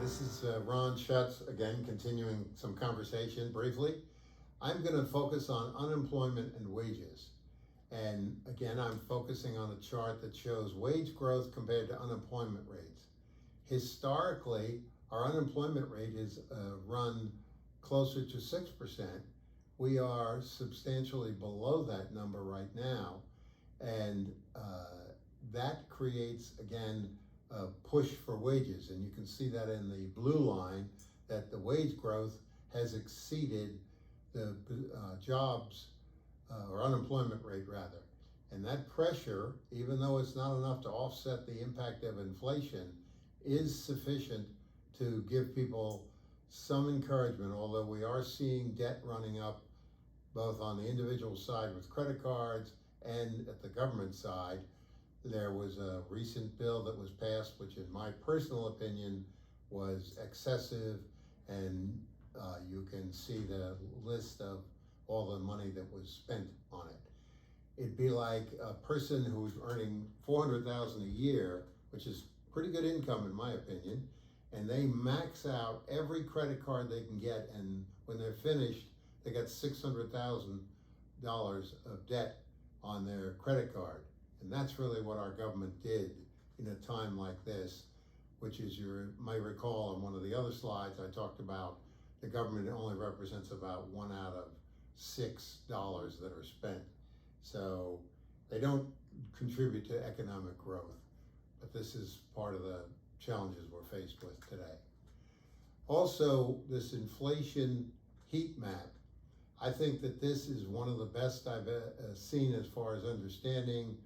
This is Ron Schutz, again, continuing some conversation briefly. I'm going to focus on unemployment and wages. And again, I'm focusing on a chart that shows wage growth compared to unemployment rates. Historically, our unemployment rate has run closer to 6%. We are substantially below that number right now. And that creates, again, a push for wages. And you can see that in the blue line, that the wage growth has exceeded the jobs or unemployment rate rather. And that pressure, even though it's not enough to offset the impact of inflation, is sufficient to give people some encouragement, although we are seeing debt running up both on the individual side with credit cards and at the government side. There was a recent bill that was passed, which in my personal opinion was excessive, and you can see the list of all the money that was spent on it. It'd be like a person who's earning $400,000 a year, which is pretty good income in my opinion, and they max out every credit card they can get, and when they're finished, they got $600,000 of debt on their credit card. And that's really what our government did in a time like this, which is, you might recall on one of the other slides I talked about, the government only represents about 1 out of 6 dollars that are spent. So they don't contribute to economic growth, but this is part of the challenges we're faced with today. Also, this inflation heat map, I think that this is one of the best I've seen as far as understanding.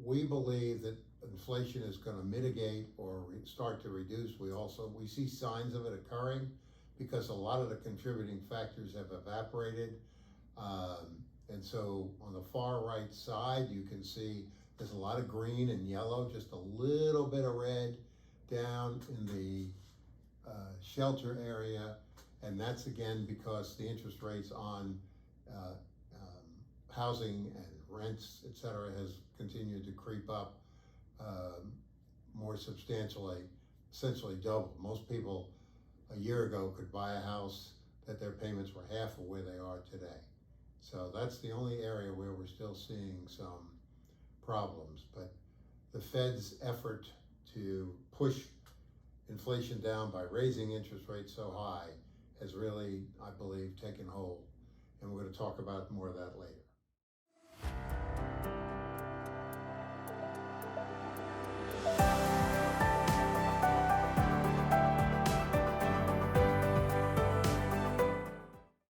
We believe that inflation is going to mitigate or start to reduce. We see signs of it occurring because a lot of the contributing factors have evaporated. And so on the far right side, you can see there's a lot of green and yellow, just a little bit of red down in the shelter area. And that's again because the interest rates on housing and rents, et cetera, has continued to creep up more substantially, essentially double. Most people a year ago could buy a house that their payments were half of where they are today. So that's the only area where we're still seeing some problems. But the Fed's effort to push inflation down by raising interest rates so high has really, I believe, taken hold. And we're going to talk about more of that later.